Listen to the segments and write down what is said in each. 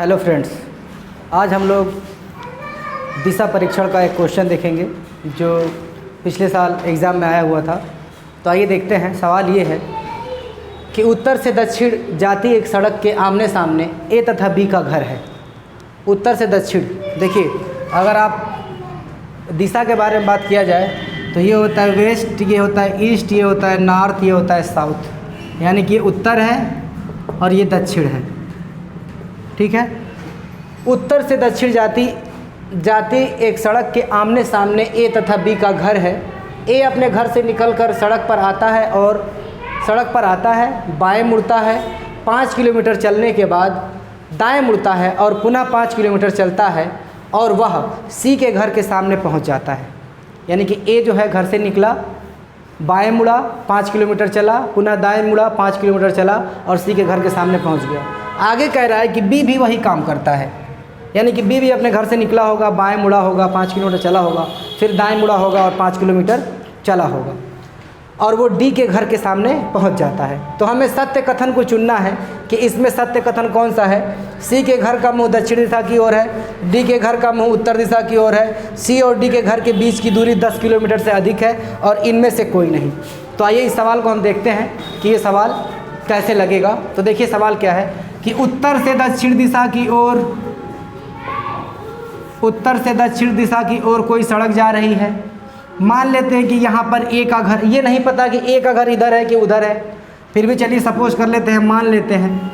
Hello friends, आज हम लोग दिशा परीक्षण का एक क्वेश्चन देखेंगे जो पिछले साल एग्ज़ाम में आया हुआ था। तो आइए देखते हैं। सवाल ये है कि उत्तर से दक्षिण जाती एक सड़क के आमने सामने ए तथा बी का घर है। उत्तर से दक्षिण, देखिए अगर आप दिशा के बारे में बात किया जाए तो ये होता है वेस्ट, ये होता है ईस्ट, ये होता है नॉर्थ, ये होता है साउथ। यानी कि ये उत्तर है और ये दक्षिण है। ठीक है। उत्तर से दक्षिण जाती एक सड़क के आमने सामने ए तथा बी का घर है। ए अपने घर से निकलकर सड़क पर आता है, बाएं मुड़ता है, 5 किलोमीटर चलने के बाद दाएं मुड़ता है और पुनः 5 किलोमीटर चलता है और वह सी के घर के सामने पहुंच जाता है। यानी कि ए जो है घर से निकला, बाएं मुड़ा, 5 किलोमीटर चला, पुनः दाएं मुड़ा, 5 किलोमीटर चला और सी के घर के सामने पहुंच गया। आगे कह रहा है कि बी भी वही काम करता है। यानी कि बी भी अपने घर से निकला होगा, बाएं मुड़ा होगा, 5 किलोमीटर चला होगा, फिर दाएं मुड़ा होगा और 5 किलोमीटर चला होगा और वो डी के घर के सामने पहुंच जाता है। तो हमें सत्य कथन को चुनना है कि इसमें सत्य कथन कौन सा है। सी के घर का मुंह दक्षिण दिशा की ओर है, डी के घर का मुंह उत्तर दिशा की ओर है, सी और डी के घर के बीच की दूरी 10 किलोमीटर से अधिक है और इनमें से कोई नहीं। तो आइए इस सवाल को हम देखते हैं कि ये सवाल कैसे लगेगा। तो देखिए सवाल क्या है कि उत्तर से दक्षिण दिशा की ओर कोई सड़क जा रही है। मान लेते हैं कि यहाँ पर ए का घर, ये नहीं पता कि ए का घर इधर है कि उधर है, फिर भी चलिए सपोज कर लेते हैं, मान लेते हैं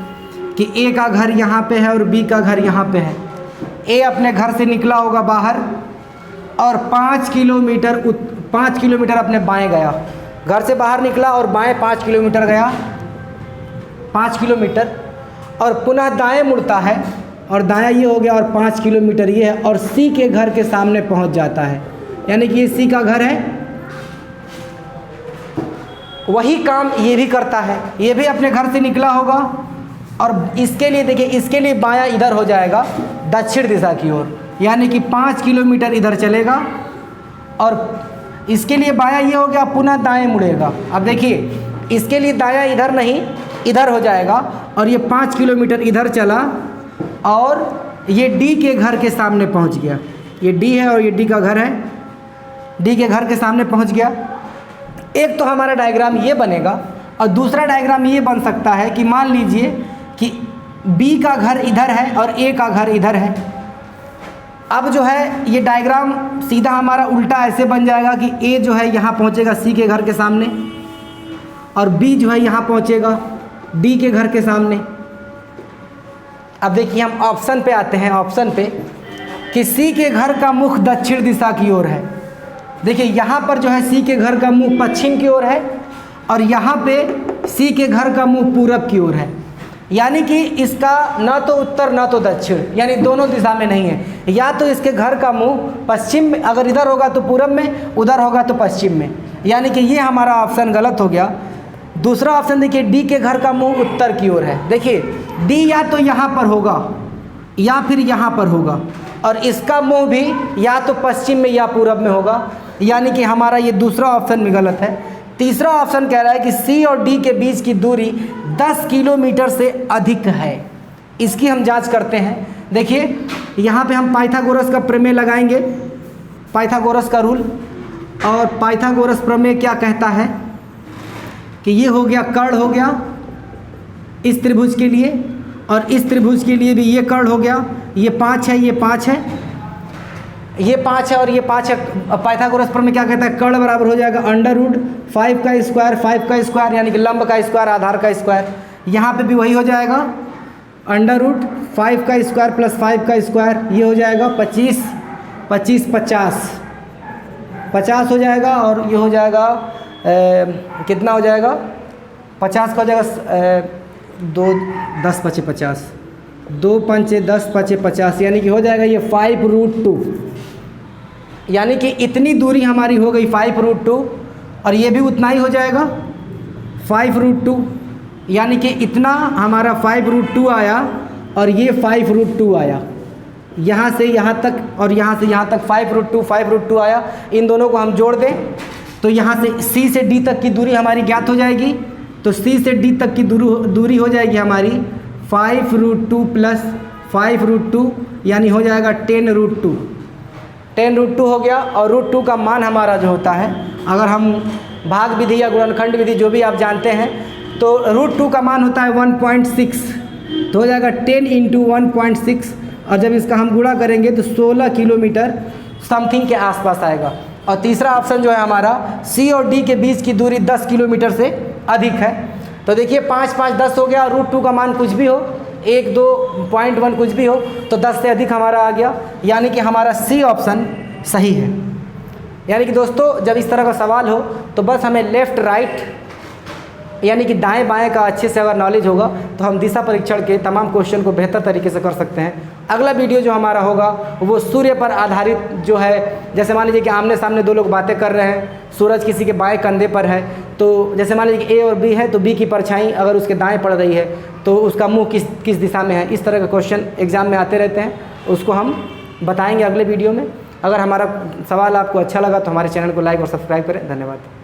कि ए का घर यहाँ पे है और बी का घर यहाँ पे है। ए अपने घर से निकला होगा बाहर और 5 किलोमीटर अपने बाएं गया। घर से बाहर निकला और बाएं 5 किलोमीटर गया, 5 किलोमीटर, और पुनः दाएं मुड़ता है और दायां ये हो गया और 5 किलोमीटर ये है और सी के घर के सामने पहुंच जाता है। यानी कि ये सी का घर है। वही काम ये भी करता है, ये भी अपने घर से निकला होगा और इसके लिए देखिए, इसके लिए बायां इधर हो जाएगा दक्षिण दिशा की ओर। यानी कि 5 किलोमीटर इधर चलेगा और इसके लिए बायां ये हो गया, पुनः दाएं मुड़ेगा। अब देखिए इसके लिए दायां इधर नहीं, इधर हो जाएगा और ये 5 किलोमीटर इधर चला और ये डी के घर के सामने पहुंच गया। ये डी है और ये डी का घर है, डी के घर के सामने पहुंच गया। एक तो हमारा डायग्राम ये बनेगा और दूसरा डायग्राम ये बन सकता है कि मान लीजिए कि बी का घर इधर है और ए का घर इधर है। अब जो है ये डायग्राम सीधा हमारा उल्टा ऐसे बन जाएगा कि ए जो है यहाँ पहुँचेगा सी के घर के सामने और बी जो है यहाँ पहुँचेगा डी के घर के सामने। अब देखिए हम ऑप्शन पे आते हैं, ऑप्शन पे कि सी के घर का मुख दक्षिण दिशा की ओर है। देखिए यहाँ पर जो है सी के घर का मुंह पश्चिम की ओर है और यहाँ पे सी के घर का मुंह पूरब की ओर है। यानी कि इसका ना तो उत्तर ना तो दक्षिण, यानी दोनों दिशा में नहीं है। या तो इसके घर का मुंह पश्चिम में, अगर इधर होगा तो पूरब में, उधर होगा तो पश्चिम में। यानी कि ये हमारा ऑप्शन गलत हो गया। दूसरा ऑप्शन देखिए, डी के घर का मुंह उत्तर की ओर है। देखिए डी या तो यहाँ पर होगा या फिर यहाँ पर होगा और इसका मुंह भी या तो पश्चिम में या पूरब में होगा। यानी कि हमारा ये दूसरा ऑप्शन भी गलत है। तीसरा ऑप्शन कह रहा है कि सी और डी के बीच की दूरी 10 किलोमीटर से अधिक है। इसकी हम जांच करते हैं। देखिए यहाँ पे हम पाइथागोरस का प्रमेय लगाएंगे, पाइथागोरस का रूल। और पाइथागोरस प्रमेय क्या कहता है कि ये हो गया कर्ण हो गया इस त्रिभुज के लिए और इस त्रिभुज के लिए भी ये कर्ण हो गया। ये 5 है, ये 5 है, ये 5 है और ये 5 है। पाइथागोरस प्रमेय क्या कहता है, कर्ण बराबर हो जाएगा √5 का स्क्वायर, 5 का स्क्वायर यानी कि लंब का स्क्वायर, आधार का स्क्वायर। यहाँ पे भी वही हो जाएगा √5 का स्क्वायर प्लस 5 का स्क्वायर। ये हो जाएगा 25, 50 हो जाएगा और ये हो जाएगा कितना हो जाएगा, 50 का हो जाएगा 2 10 × 50, 2 × 10 × 50 यानी कि हो जाएगा ये 5√2। यानी कि इतनी दूरी हमारी हो गई 5√2 और ये भी उतना ही हो जाएगा 5√2। यानी कि इतना हमारा 5√2 आया और ये 5√2 आया। यहाँ से यहाँ तक और यहाँ से यहाँ तक 5√2 आया। इन दोनों को हम जोड़ दें तो यहाँ से सी से डी तक की दूरी हमारी ज्ञात हो जाएगी। तो सी से डी तक की दूरी हो जाएगी हमारी 5√2 + 5√2 यानी हो जाएगा 10√2। 10√2 हो गया। और √2 का मान हमारा जो होता है, अगर हम भाग विधि या गुणनखंड विधि जो भी आप जानते हैं, तो √2 का मान होता है 1.6, तो हो जाएगा 10 × 1.6, और जब इसका हम गुणा करेंगे तो 16 किलोमीटर समथिंग के आसपास आएगा। और तीसरा ऑप्शन जो है हमारा, सी और डी के बीच की दूरी 10 किलोमीटर से अधिक है। तो देखिए 5, 5, 10 हो गया, √2 का मान कुछ भी हो, 1, 2.1 कुछ भी हो, तो 10 से अधिक हमारा आ गया, यानी कि हमारा सी ऑप्शन सही है। यानी कि दोस्तों जब इस तरह का सवाल हो तो बस हमें लेफ़्ट राइट यानी कि दाएं बाएं का अच्छे से अगर नॉलेज होगा तो हम दिशा परीक्षण के तमाम क्वेश्चन को बेहतर तरीके से कर सकते हैं। अगला वीडियो जो हमारा होगा वो सूर्य पर आधारित जो है, जैसे मान लीजिए कि आमने सामने दो लोग बातें कर रहे हैं, सूरज किसी के बाएं कंधे पर है, तो जैसे मान लीजिए कि ए और बी है, तो बी की परछाई अगर उसके दाएं पड़ रही है तो उसका मुंह किस दिशा में है। इस तरह के क्वेश्चन एग्जाम में आते रहते हैं, उसको हम बताएंगे अगले वीडियो में। अगर हमारा सवाल आपको अच्छा लगा तो हमारे चैनल को लाइक और सब्सक्राइब करें। धन्यवाद।